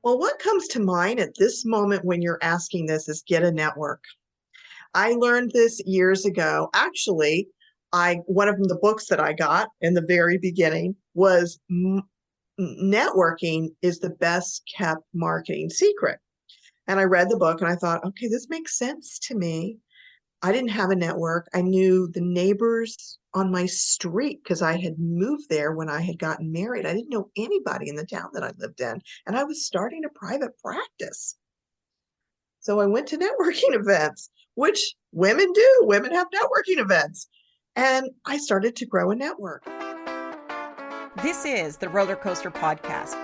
Well, what comes to mind at this moment when you're asking this is get a network. I learned this years ago. Actually, I one of the books that I got in the very beginning was Networking is the best kept marketing secret. And I read the book and I thought, okay, this makes sense to me. I didn't have a network. I knew the neighbors on my street because I had moved there when I had gotten married. I didn't know anybody in the town that I lived in, and I was starting a private practice. So I went to networking events, which women do. Women have networking events. And I started to grow a network. This is the Roller Coaster Podcast.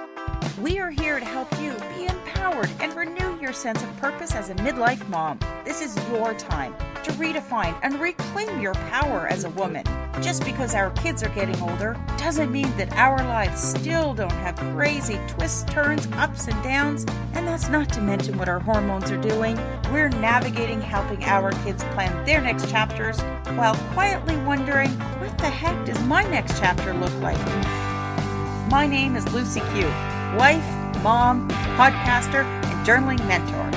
We are here to help you be empowered and renew your sense of purpose as a midlife mom. This is your time to redefine and reclaim your power as a woman. Just because our kids are getting older doesn't mean that our lives still don't have crazy twists, turns, ups and downs. And that's not to mention what our hormones are doing. We're navigating helping our kids plan their next chapters while quietly wondering, what the heck does my next chapter look like? My name is Lucy Q, wife, mom, podcaster, and journaling mentor.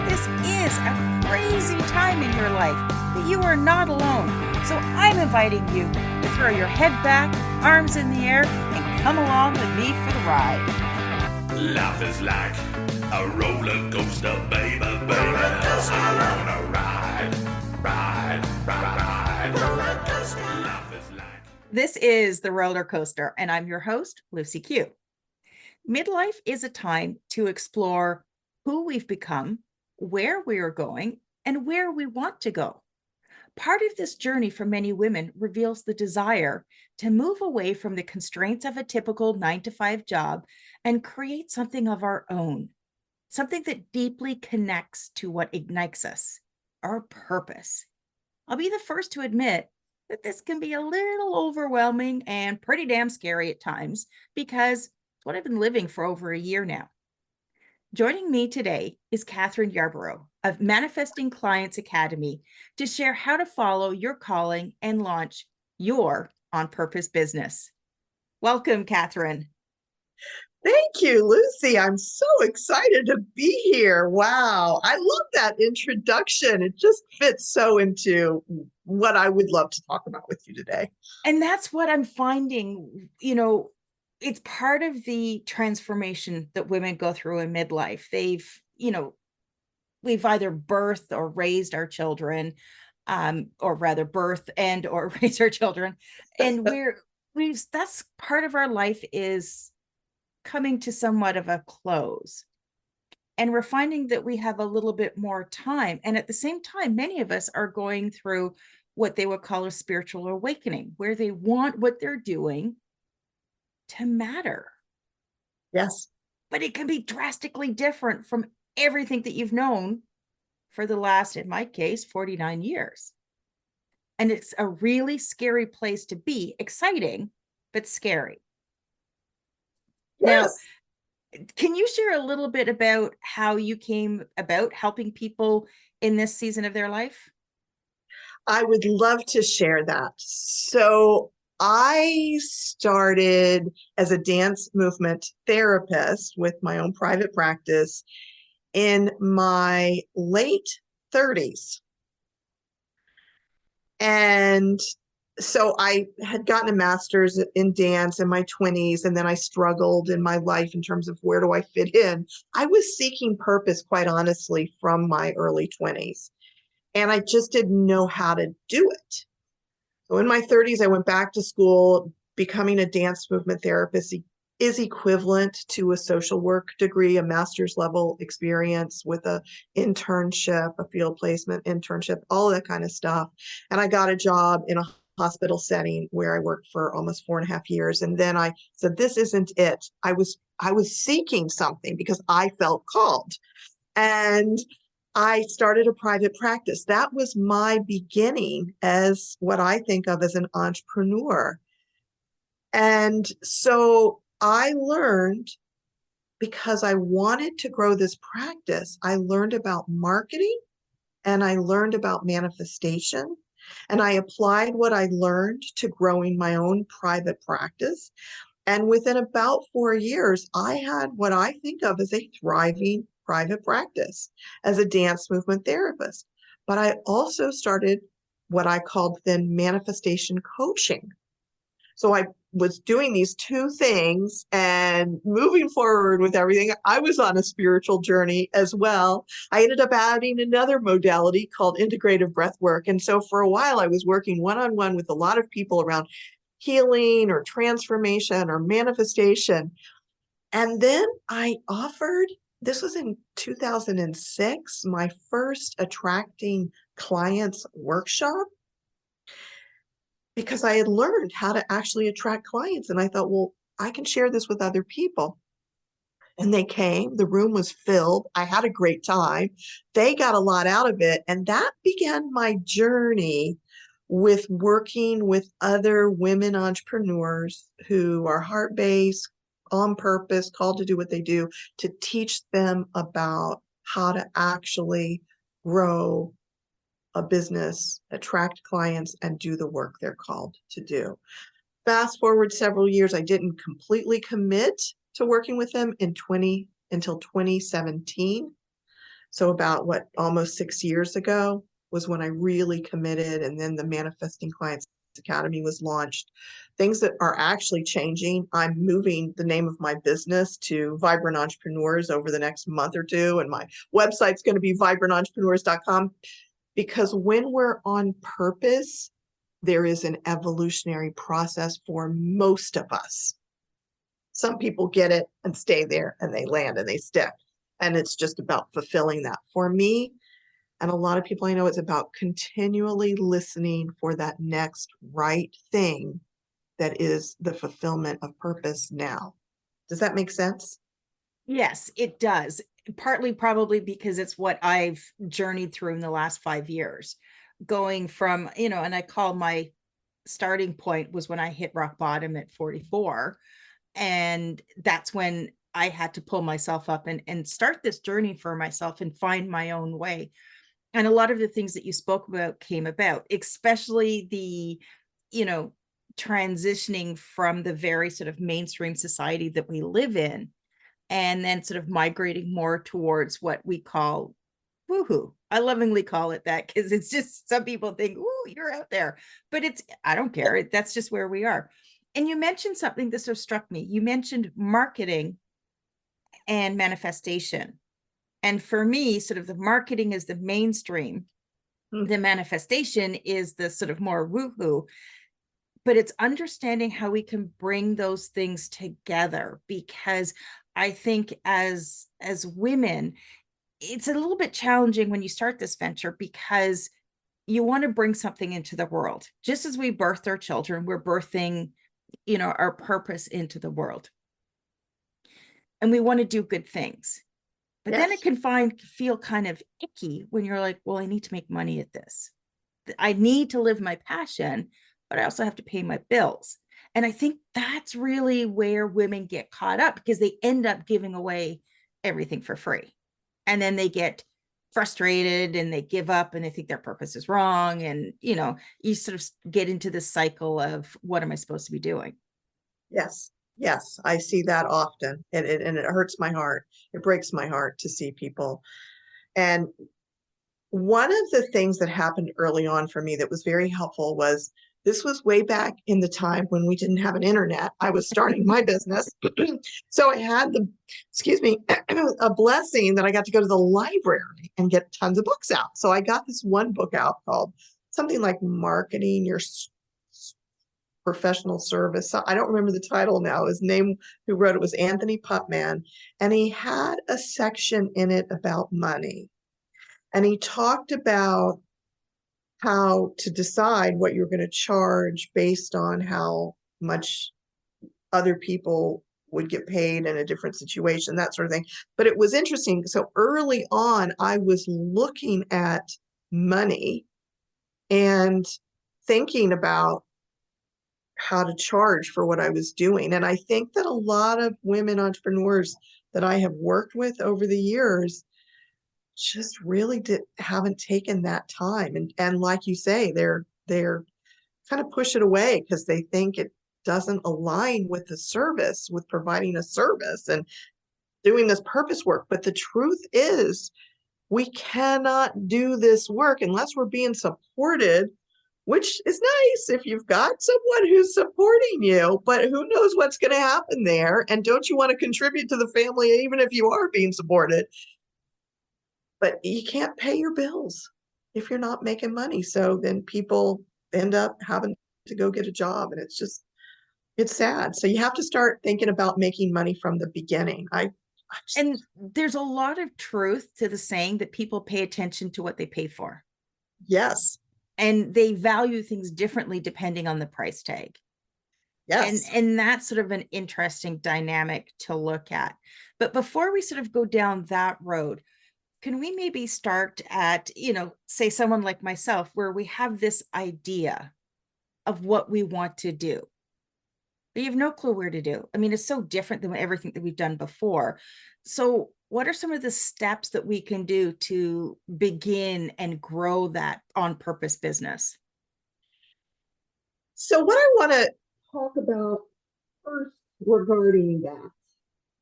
This is a crazy time in your life, but you are not alone. So I'm inviting you to throw your head back, arms in the air, and come along with me for the ride. Life is like a roller coaster, baby, baby. I wanna ride, ride, ride, ride. Roller coaster. Life is like. This is the Roller Coaster, and I'm your host, Lucy Q. Midlife is a time to explore who we've become, where we are going, and where we want to go. Part of this journey for many women reveals the desire to move away from the constraints of a typical 9-to-5 job and create something of our own, something that deeply connects to what ignites us, our purpose. I'll be the first to admit that this can be a little overwhelming and pretty damn scary at times because it's what I've been living for over a year now. Joining me today is Kathryn Yarborough of Manifesting Clients Academy to share how to follow your calling and launch your on-purpose business. Welcome, Kathryn. Thank you, Lucy. I'm so excited to be here. Wow. I love that introduction. It just fits so into what I would love to talk about with you today. And that's what I'm finding, it's part of the transformation that women go through in midlife. We've either birthed or raised our children, or rather birth and or raise our children. And that's part of our life is coming to somewhat of a close. And we're finding that we have a little bit more time. And at the same time, many of us are going through what they would call a spiritual awakening, where they want what they're doing to matter. Yes. But it can be drastically different from everything that you've known for the last, in my case, 49 years. And it's a really scary place to be, exciting, but scary. Yes. Now, can you share a little bit about how you came about helping people in this season of their life? I would love to share that. So I started as a dance movement therapist with my own private practice in my late 30s. And so I had gotten a master's in dance in my 20s, and then I struggled in my life in terms of where do I fit in. I was seeking purpose, quite honestly, from my early 20s, and I just didn't know how to do it. So in my 30s, I went back to school. Becoming a dance movement therapist is equivalent to a social work degree, a master's level experience with a internship, a field placement internship, all of that kind of stuff. And I got a job in a hospital setting where I worked for almost 4.5 years. And then I said, this isn't it. I was seeking something because I felt called. And I started a private practice. That was my beginning as what I think of as an entrepreneur. And so I learned, because I wanted to grow this practice, I learned about marketing and I learned about manifestation. And I applied what I learned to growing my own private practice. And within about 4 years, I had what I think of as a thriving private practice as a dance movement therapist. But I also started what I called then manifestation coaching. So I was doing these two things and moving forward with everything. I was on a spiritual journey as well. I ended up adding another modality called integrative breath work. And so for a while, I was working one-on-one with a lot of people around healing or transformation or manifestation. And then I offered, this was in 2006, my first attracting clients workshop, because I had learned how to actually attract clients. And I thought, well, I can share this with other people. And they came, the room was filled. I had a great time. They got a lot out of it. And that began my journey with working with other women entrepreneurs who are heart-based, on purpose, called to do what they do, to teach them about how to actually grow a business, attract clients, and do the work they're called to do. Fast forward several years, I didn't completely commit to working with them until 2017. So about almost 6 years ago was when I really committed, and then the Manifesting Clients Academy was launched. Things that are actually changing. I'm moving the name of my business to Vibrant Entrepreneurs over the next month or two, and my website's going to be vibrantentrepreneurs.com, because when we're on purpose, there is an evolutionary process for most of us. Some people get it and stay there and they land and they stick. And it's just about fulfilling that. For me, and a lot of people I know, it's about continually listening for that next right thing that is the fulfillment of purpose now. Does that make sense? Yes, it does. Partly probably because it's what I've journeyed through in the last 5 years, going from, and I call my starting point was when I hit rock bottom at 44. And that's when I had to pull myself up and start this journey for myself and find my own way. And a lot of the things that you spoke about came about, especially the, transitioning from the very sort of mainstream society that we live in, and then sort of migrating more towards what we call woohoo. I lovingly call it that because it's just, some people think, "Ooh, you're out there," but I don't care. That's just where we are. And you mentioned something that sort of struck me. You mentioned marketing and manifestation. And for me, sort of the marketing is the mainstream. The manifestation is the sort of more woohoo. But it's understanding how we can bring those things together, because I think as women, it's a little bit challenging when you start this venture, because you want to bring something into the world. Just as we birth our children, we're birthing, our purpose into the world. And we want to do good things. But then it can feel kind of icky when you're like, well, I need to make money at this. I need to live my passion, but I also have to pay my bills. And I think that's really where women get caught up, because they end up giving away everything for free. And then they get frustrated and they give up and they think their purpose is wrong. And, you sort of get into this cycle of, what am I supposed to be doing? Yes. Yes, I see that often, and it hurts my heart. It breaks my heart to see people. And one of the things that happened early on for me that was very helpful was, this was way back in the time when we didn't have an internet. I was starting my business. So I had a blessing that I got to go to the library and get tons of books out. So I got this one book out called something like Marketing Your Professional Service. I don't remember the title now. His name, who wrote it, was Anthony Putman. And he had a section in it about money. And he talked about how to decide what you're going to charge based on how much other people would get paid in a different situation, that sort of thing. But it was interesting. So early on, I was looking at money and thinking about how to charge for what I was doing. And I think that a lot of women entrepreneurs that I have worked with over the years just really haven't taken that time. And like you say, they're kind of push it away because they think doesn't align with the service, with providing a service and doing this purpose work. But the truth is, we cannot do this work unless we're being supported, which is nice if you've got someone who's supporting you, but who knows what's going to happen there? And don't you want to contribute to the family even if you are being supported? But you can't pay your bills if you're not making money. So then people end up having to go get a job, and it's sad. So you have to start thinking about making money from the beginning. And there's a lot of truth to the saying that people pay attention to what they pay for. Yes. And they value things differently depending on the price tag. Yes. And that's sort of an interesting dynamic to look at. But before we sort of go down that road, can we maybe start at, say someone like myself, where we have this idea of what we want to do, but you have no clue where to do. I mean, it's so different than everything that we've done before. So what are some of the steps that we can do to begin and grow that on purpose business? So what I want to talk about first regarding that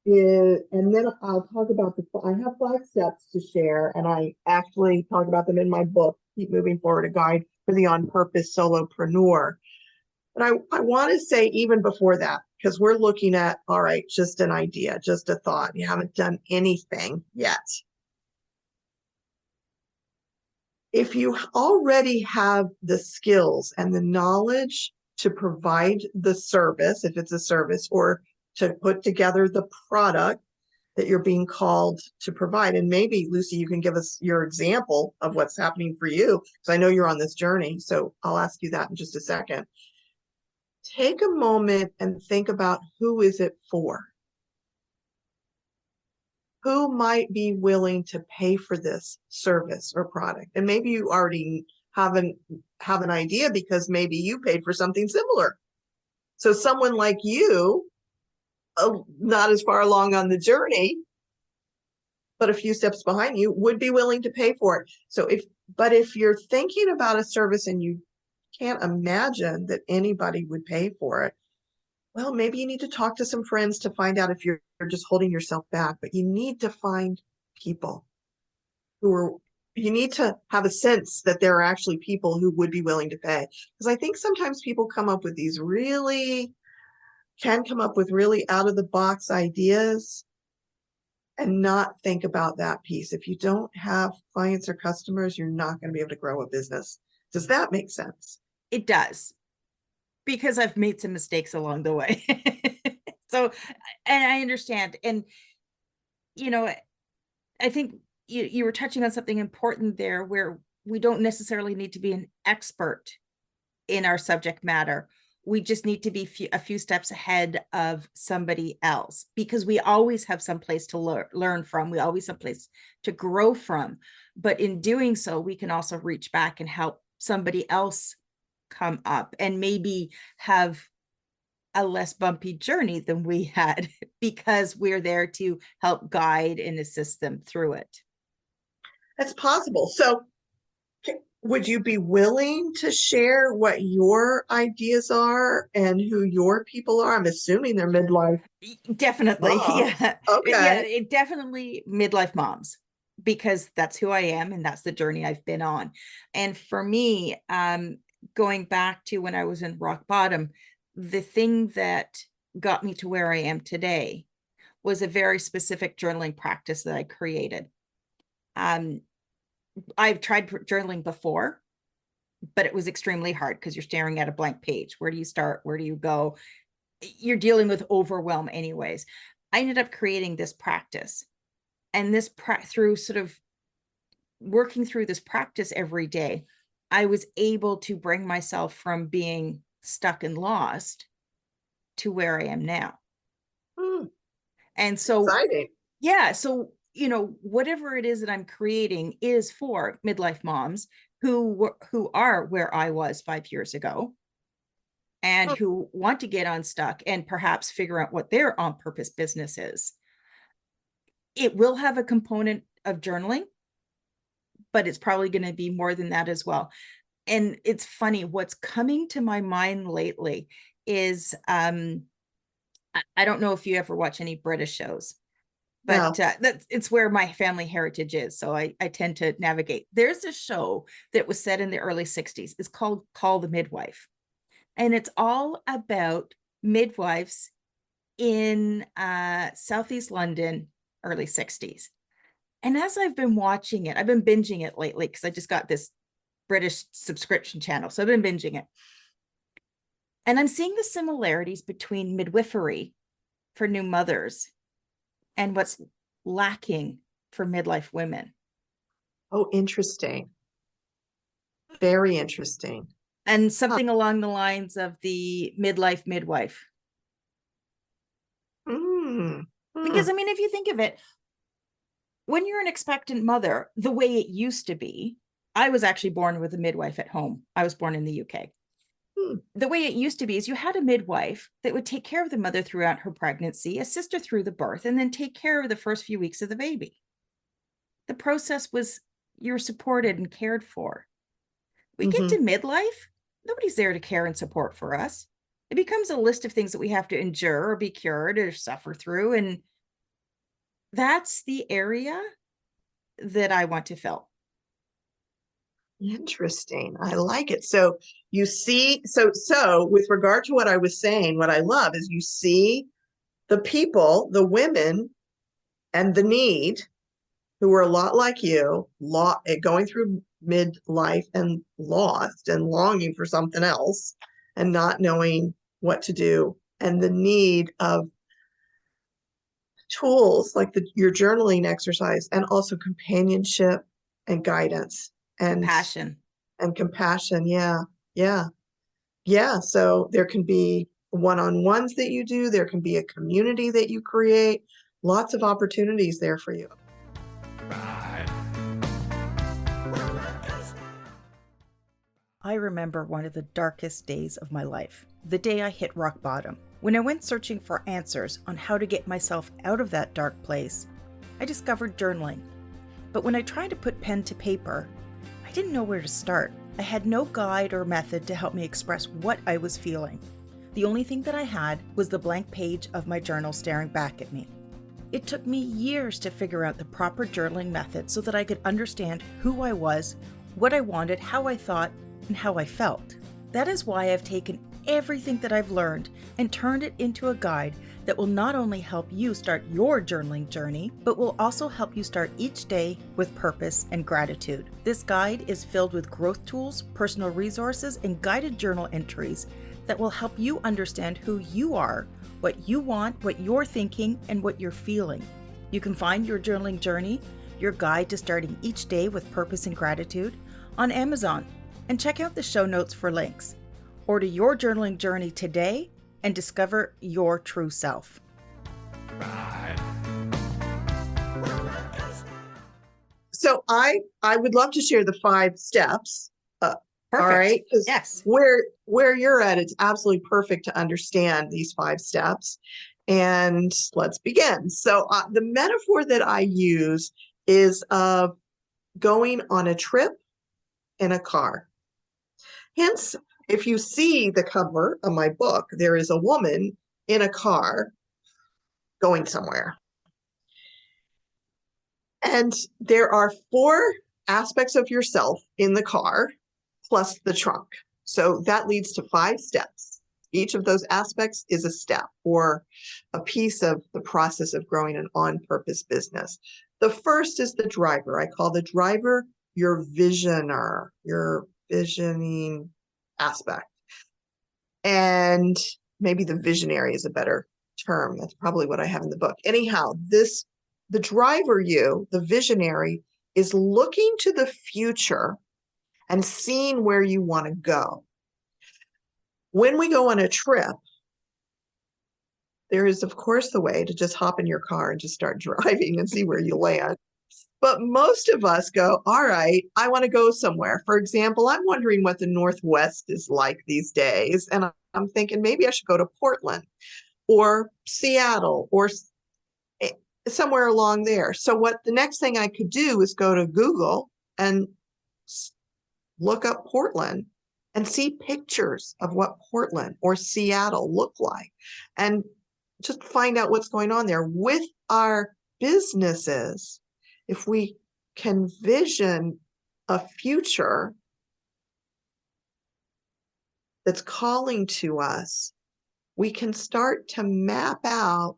is, and then I'll talk about I have 5 steps to share, and I actually talk about them in my book, Keep Moving Forward, a guide for the on purpose solopreneur. But I want to say even before that, because we're looking at, all right, just an idea, just a thought. You haven't done anything yet. If you already have the skills and the knowledge to provide the service, if it's a service, or to put together the product that you're being called to provide. And maybe, Lucy, you can give us your example of what's happening for you, because I know you're on this journey. So I'll ask you that in just a second. Take a moment and think about, who is it for? Who might be willing to pay for this service or product? And maybe you already have an idea, because maybe you paid for something similar. So someone like you, not as far along on the journey, but a few steps behind you, would be willing to pay for it. So if you're thinking about a service and you can't imagine that anybody would pay for it, well, maybe you need to talk to some friends to find out if you're just holding yourself back. But you need to find people you need to have a sense that there are actually people who would be willing to pay. Because I think sometimes people can come up with really out of the box ideas and not think about that piece. If you don't have clients or customers, you're not going to be able to grow a business. Does that make sense? It does, because I've made some mistakes along the way. So, and I understand. And, I think you were touching on something important there, where we don't necessarily need to be an expert in our subject matter. We just need to be a few steps ahead of somebody else, because we always have some place to learn from. We always have place to grow from. But in doing so, we can also reach back and help somebody else come up and maybe have a less bumpy journey than we had, because we're there to help guide and assist them through it. That's possible. So would you be willing to share what your ideas are and who your people are? I'm assuming they're midlife. Definitely. Moms. Yeah. Okay. Yeah, it definitely midlife moms, because that's who I am and that's the journey I've been on. And for me, going back to when I was in rock bottom, the thing that got me to where I am today was a very specific journaling practice that I created. I've tried journaling before, but it was extremely hard, because you're staring at a blank page. Where do you start? Where do you go? You're dealing with overwhelm anyways. I ended up creating this practice, and through sort of working through this practice every day, I was able to bring myself from being stuck and lost to where I am now. And so, exciting. Yeah. So, whatever it is that I'm creating is for midlife moms who are where I was 5 years ago, and who want to get unstuck and perhaps figure out what their on purpose business is. It will have a component of journaling, but it's probably going to be more than that as well. And it's funny, what's coming to my mind lately is I don't know if you ever watch any British shows, but No. it's where my family heritage is. So I tend to navigate. There's a show that was set in the early 60s. It's called Call the Midwife. And it's all about midwives in Southeast London, early 60s. And as I've been watching it, I've been binging it lately because I just got this British subscription channel. So I've been binging it. And I'm seeing the similarities between midwifery for new mothers and what's lacking for midlife women. Oh, interesting. Very interesting. And something along the lines of the midlife midwife. Mm. Because, I mean, if you think of it, when you're an expectant mother, the way it used to be, I was actually born with a midwife at home. I was born in the UK. The way it used to be is you had a midwife that would take care of the mother throughout her pregnancy, assist her through the birth, and then take care of the first few weeks of the baby. The process was you're supported and cared for. We get to midlife, nobody's there to care and support for us. It becomes a list of things that we have to endure or be cured or suffer through. And that's the area that I want to fill. Interesting. I like it. So you see, so with regard to what I was saying, what I love is you see the people, the women, and the need who are a lot like you, going through midlife and lost and longing for something else and not knowing what to do, and the need of tools like your journaling exercise, and also companionship and guidance and compassion. Yeah. So there can be one-on-ones that you do. There can be a community that you create. Lots of opportunities there for you. I remember one of the darkest days of my life, the day I hit rock bottom. When I went searching for answers on how to get myself out of that dark place, I discovered journaling. But when I tried to put pen to paper, I didn't know where to start. I had no guide or method to help me express what I was feeling. The only thing that I had was the blank page of my journal staring back at me. It took me years to figure out the proper journaling method so that I could understand who I was, what I wanted, how I thought, and how I felt. That is why I've taken everything that I've learned and turned it into a guide that will not only help you start your journaling journey, but will also help you start each day with purpose and gratitude. This guide is filled with growth tools, personal resources, and guided journal entries that will help you understand who you are, what you want, what you're thinking, and what you're feeling. You can find your journaling journey, your guide to starting each day with purpose and gratitude, on Amazon, and check out the show notes for links. Order your journaling journey today and discover your true self. So I would love to share the 5 steps. Perfect. All right. Yes. Where you're at, it's absolutely perfect to understand these 5 steps. And let's begin. So the metaphor that I use is of going on a trip in a car. Hence, if you see the cover of my book, there is a woman in a car going somewhere. And there are 4 aspects of yourself in the car, plus the trunk. So that leads to 5 steps. Each of those aspects is a step or a piece of the process of growing an on-purpose business. The first is the driver. I call the driver your visioner, your visioning aspect. And maybe the visionary is a better term. That's probably what I have in the book. Anyhow, the driver, the visionary, is looking to the future and seeing where you want to go. When we go on a trip, there is, of course, the way to just hop in your car and just start driving and see where you land. But most of us go, all right, I want to go somewhere. For example, I'm wondering what the Northwest is like these days. And I'm thinking maybe I should go to Portland or Seattle or somewhere along there. So what the next thing I could do is go to Google and look up Portland and see pictures of what Portland or Seattle look like and just find out what's going on there with our businesses. If we can vision a future that's calling to us, we can start to map out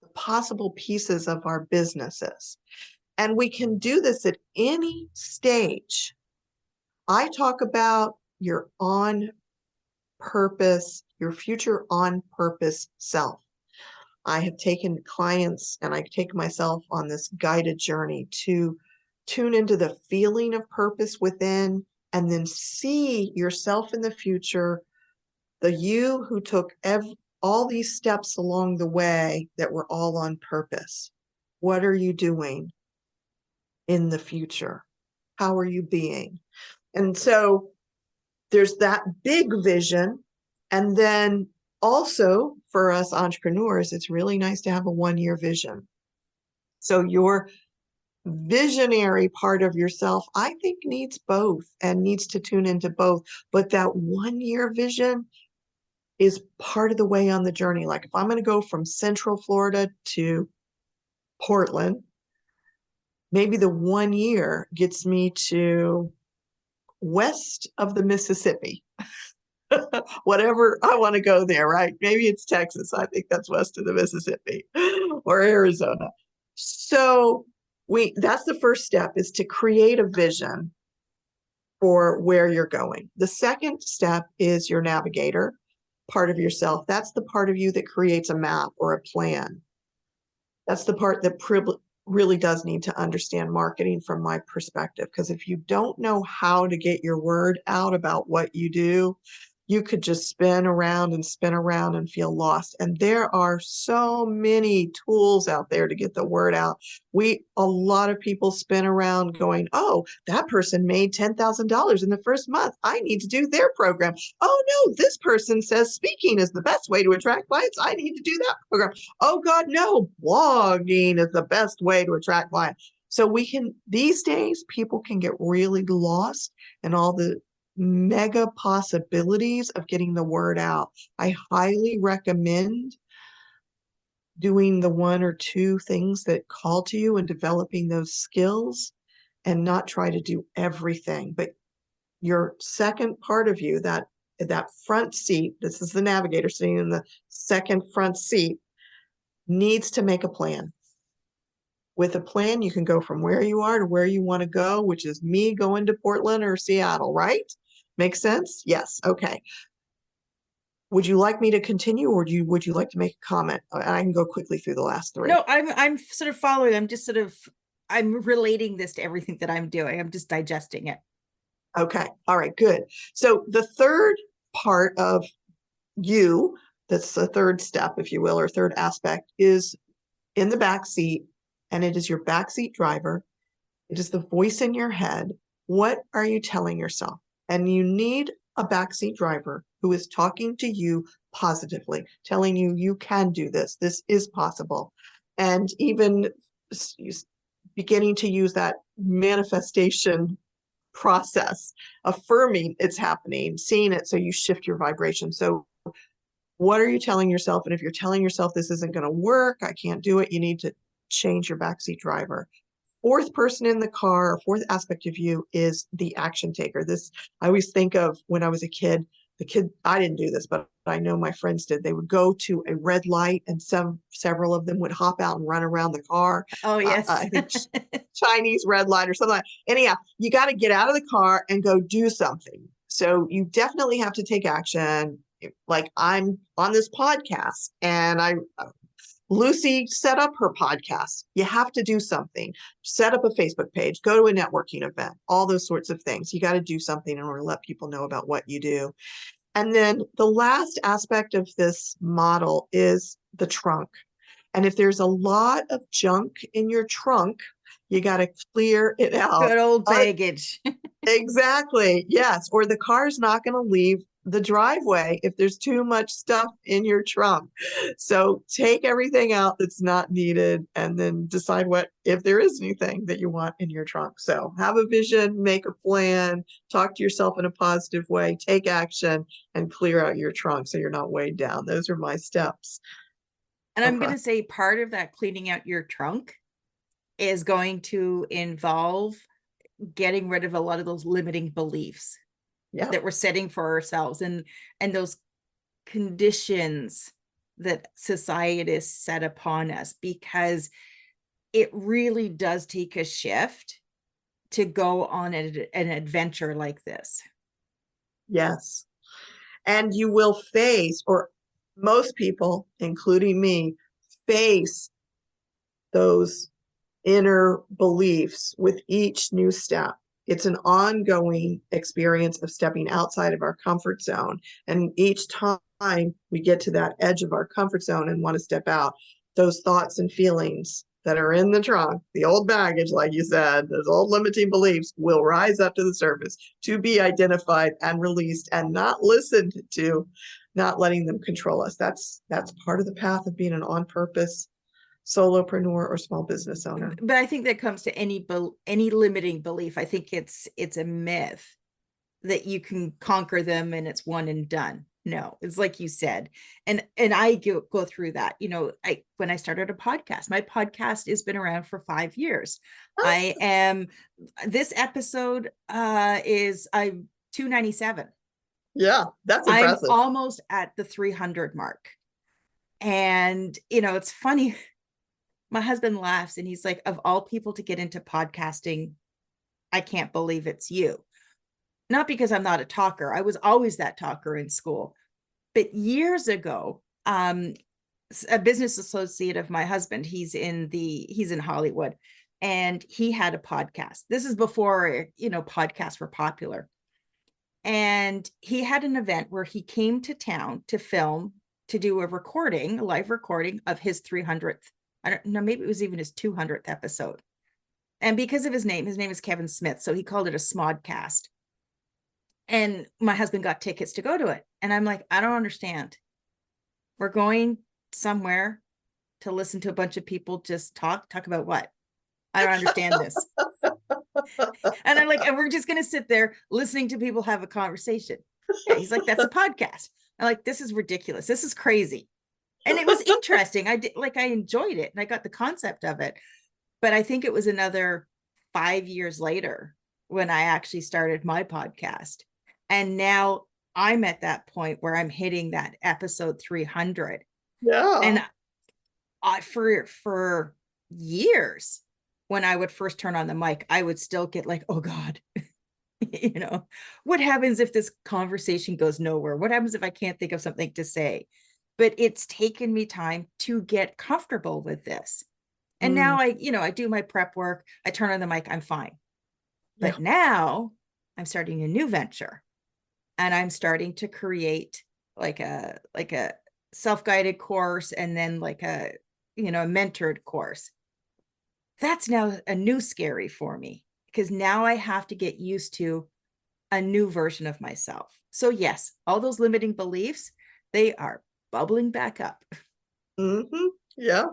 the possible pieces of our businesses. And we can do this at any stage. I talk about your on purpose, your future on purpose self. I have taken clients and I take myself on this guided journey to tune into the feeling of purpose within and then see yourself in the future, the you who took all these steps along the way that were all on purpose. What are you doing in the future? How are you being? And so there's that big vision. And then also for us entrepreneurs, it's really nice to have a 1-year vision. So your visionary part of yourself, I think, needs both and needs to tune into both. But that 1-year vision is part of the way on the journey. Like if I'm going to go from Central Florida to Portland, maybe the 1 year gets me to west of the Mississippi. Whatever I want to go there, right? Maybe it's Texas. I think that's west of the Mississippi or Arizona. So that's the first step, is to create a vision for where you're going. The second step is your navigator part of yourself. That's the part of you that creates a map or a plan. That's the part that really does need to understand marketing from my perspective, because if you don't know how to get your word out about what you do, you could just spin around and feel lost. And there are so many tools out there to get the word out. A lot of people spin around going, oh, that person made $10,000 in the first month. I need to do their program. Oh no, this person says speaking is the best way to attract clients. I need to do that program. Oh God, no, blogging is the best way to attract clients. So these days, people can get really lost in all the mega possibilities of getting the word out. I highly recommend doing the 1 or 2 things that call to you and developing those skills, and not try to do everything. But your second part of you, that front seat, this is the navigator sitting in the second front seat, needs to make a plan. With a plan, you can go from where you are to where you want to go, which is me going to Portland or Seattle, right? Makes sense? Yes. Okay. Would you like me to continue, or would you like to make a comment? I can go quickly through the last 3. No, I'm sort of following. I'm relating this to everything that I'm doing. I'm just digesting it. Okay. All right, good. So the third part of you, that's the third step, if you will, or third aspect, is in the back seat, and it is your backseat driver. It is the voice in your head. What are you telling yourself? And you need a backseat driver who is talking to you positively, telling you you can do this. This is possible. And even beginning to use that manifestation process, affirming it's happening, seeing it, so you shift your vibration. So what are you telling yourself? And if you're telling yourself this isn't going to work, I can't do it, you need to change your backseat driver. Fourth person in the car, fourth aspect of you, is the action taker. This, I always think of when I was a kid, I didn't do this, but I know my friends did. They would go to a red light and several of them would hop out and run around the car. Oh, yes. I think Chinese red light or something like that. Anyhow, you got to get out of the car and go do something. So you definitely have to take action. Like I'm on this podcast and Lucy set up her podcast. You have to do something. Set up a Facebook page, go to a networking event, all those sorts of things. You got to do something in order to let people know about what you do. And then the last aspect of this model is the trunk. And if there's a lot of junk in your trunk, you got to clear it out. Good old baggage. Exactly. Yes. Or the car's not going to leave the driveway if there's too much stuff in your trunk. So take everything out that's not needed and then decide what, if there is anything that you want in your trunk. So have a vision, make a plan, talk to yourself in a positive way, take action, and clear out your trunk so you're not weighed down. Those are my steps. And I'm going to say part of that cleaning out your trunk is going to involve getting rid of a lot of those limiting beliefs that we're setting for ourselves, and those conditions that society has set upon us, because it really does take a shift to go on an adventure like this. Yes. And you will face, or most people, including me, face those inner beliefs with each new step. It's an ongoing experience of stepping outside of our comfort zone. And each time we get to that edge of our comfort zone and want to step out, those thoughts and feelings that are in the trunk, the old baggage, like you said, those old limiting beliefs will rise up to the surface to be identified and released and not listened to, not letting them control us. That's part of the path of being an on-purpose solopreneur or small business owner. But I think that comes to any limiting belief. I think it's a myth that you can conquer them and it's one and done. No, it's like you said. And I go through that. You know, when I started a podcast, my podcast has been around for 5 years. This episode is 297. Yeah, that's impressive. I'm almost at the 300 mark. And, you know, it's funny. My husband laughs and he's like, of all people to get into podcasting, I can't believe it's you. Not because I'm not a talker. I was always that talker in school. But years ago, a business associate of my husband, he's in Hollywood, and he had a podcast. This is before, you know, podcasts were popular. And he had an event where he came to town to film, to do a live recording of his 300th. I don't know, maybe it was even his 200th episode. And because of his name is Kevin Smith. So he called it a Smodcast. And my husband got tickets to go to it. And I'm like, I don't understand. We're going somewhere to listen to a bunch of people just talk about what? I don't understand this. And I'm like, and we're just going to sit there listening to people have a conversation. Yeah, he's like, that's a podcast. I'm like, this is ridiculous. This is crazy. And it was interesting. I enjoyed it and I got the concept of it. But I think it was another 5 years later when I actually started my podcast. And now I'm at that point where I'm hitting that episode 300. Yeah. And for years, when I would first turn on the mic, I would still get like, oh God, you know, what happens if this conversation goes nowhere? What happens if I can't think of something to say? But it's taken me time to get comfortable with this. And now I do my prep work. I turn on the mic, I'm fine. But now I'm starting a new venture, and I'm starting to create like a self-guided course, and then like a mentored course. That's now a new scary for me, because now I have to get used to a new version of myself. So yes, all those limiting beliefs, they are bubbling back up. Mm-hmm. Yeah.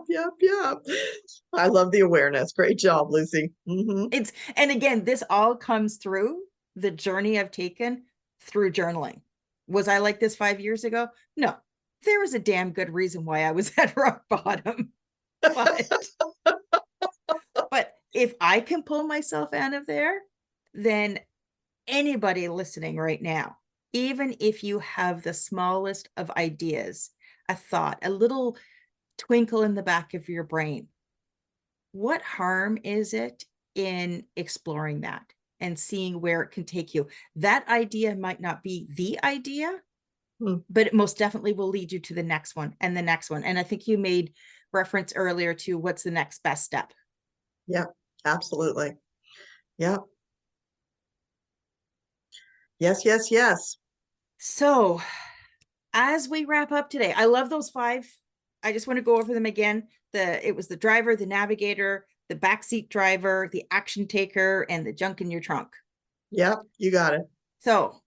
I love the awareness. Great job, Lucy. Mm-hmm. And again, this all comes through the journey I've taken through journaling. Was I like this 5 years ago? No, there was a damn good reason why I was at rock bottom. But if I can pull myself out of there, then anybody listening right now, even if you have the smallest of ideas, a thought, a little twinkle in the back of your brain, what harm is it in exploring that and seeing where it can take you? That idea might not be the idea, but it most definitely will lead you to the next one and the next one. And I think you made reference earlier to what's the next best step. Yeah, absolutely. Yeah. Yes. So as we wrap up today, I love those 5. I just want to go over them again. It was the driver, the navigator, the backseat driver, the action taker, and the junk in your trunk. Yep, you got it. So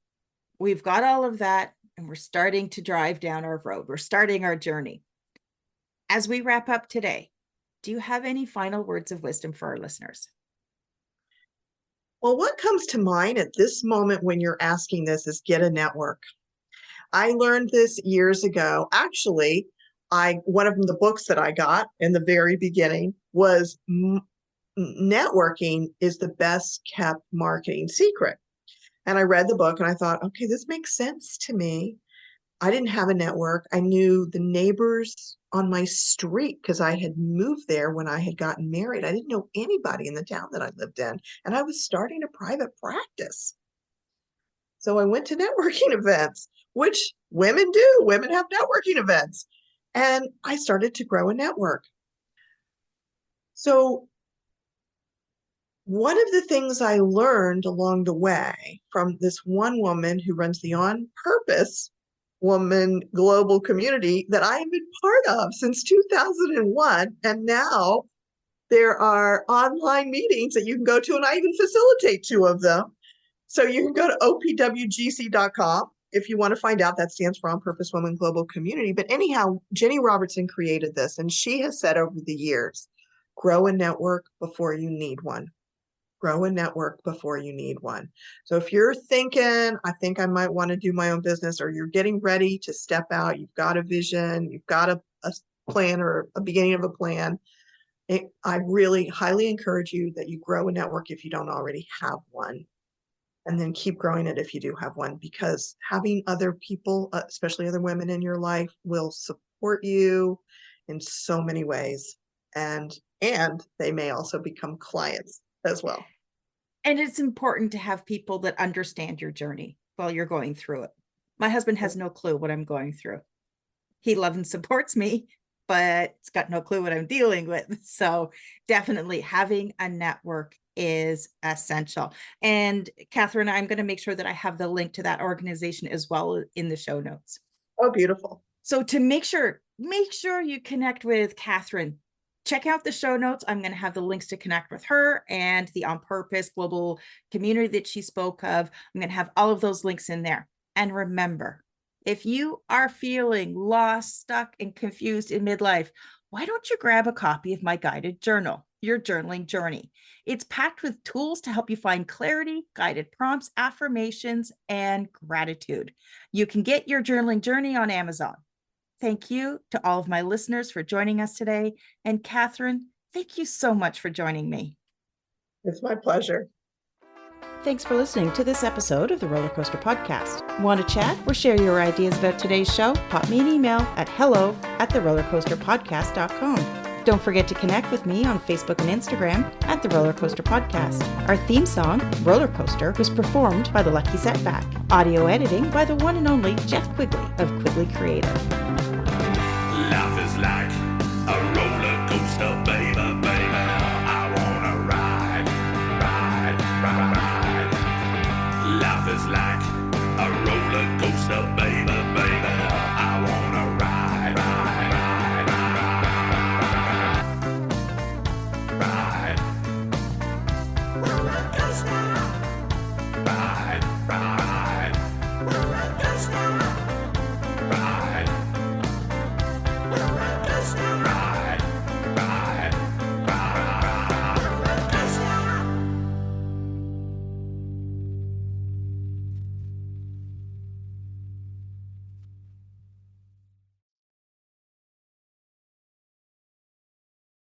we've got all of that, and we're starting to drive down our road. We're starting our journey. As we wrap up today, do you have any final words of wisdom for our listeners? Well, what comes to mind at this moment when you're asking this is get a network. I learned this years ago. Actually, one of the books that I got in the very beginning was Networking is the Best Kept Marketing Secret. And I read the book and I thought, okay, this makes sense to me. I didn't have a network. I knew the neighbors on my street because I had moved there when I had gotten married. I didn't know anybody in the town that I lived in, and I was starting a private practice. So I went to networking events, which women do. Women have networking events. And I started to grow a network. So one of the things I learned along the way from this one woman who runs the On Purpose Woman Global Community that I have been part of since 2001. And now there are online meetings that you can go to, and I even facilitate 2 of them. So you can go to opwgc.com if you want to find out. That stands for On Purpose Women Global Community. But anyhow, Jenny Robertson created this, and she has said over the years, grow a network before you need one. Grow a network before you need one. So if you're thinking, I think I might want to do my own business, or you're getting ready to step out, you've got a vision, you've got a plan or a beginning of a plan, I really highly encourage you that you grow a network if you don't already have one. And then keep growing it if you do have one, because having other people, especially other women in your life, will support you in so many ways. And they may also become clients as well. And it's important to have people that understand your journey while you're going through it. My husband has no clue what I'm going through. He loves and supports me, but it's got no clue what I'm dealing with. So definitely having a network is essential. And Kathryn, I'm going to make sure that I have the link to that organization as well in the show notes. Oh, beautiful. So to make sure you connect with Kathryn, check out the show notes. I'm going to have the links to connect with her and the On Purpose Global Community that she spoke of. I'm going to have all of those links in there. And remember, if you are feeling lost, stuck, and confused in midlife, why don't you grab a copy of my guided journal, Your Journaling Journey? It's packed with tools to help you find clarity, guided prompts, affirmations, and gratitude. You can get Your Journaling Journey on Amazon. Thank you to all of my listeners for joining us today. And Kathryn, thank you so much for joining me. It's my pleasure. Thanks for listening to this episode of the Roller Coaster Podcast. Want to chat or share your ideas about today's show? Pop me an email at hello@therollercoasterpodcast.com. Don't forget to connect with me on Facebook and Instagram at The Roller Coaster Podcast. Our theme song, Roller Coaster, was performed by The Lucky Setback. Audio editing by the one and only Jeff Quigley of Quigley Creative. Life is like a roller coaster, baby, baby. I wanna ride, ride, ride, ride. Life is like a roller coaster, baby, baby. I wanna ride, ride, ride, ride, ride. Roller coaster. Ride, ride.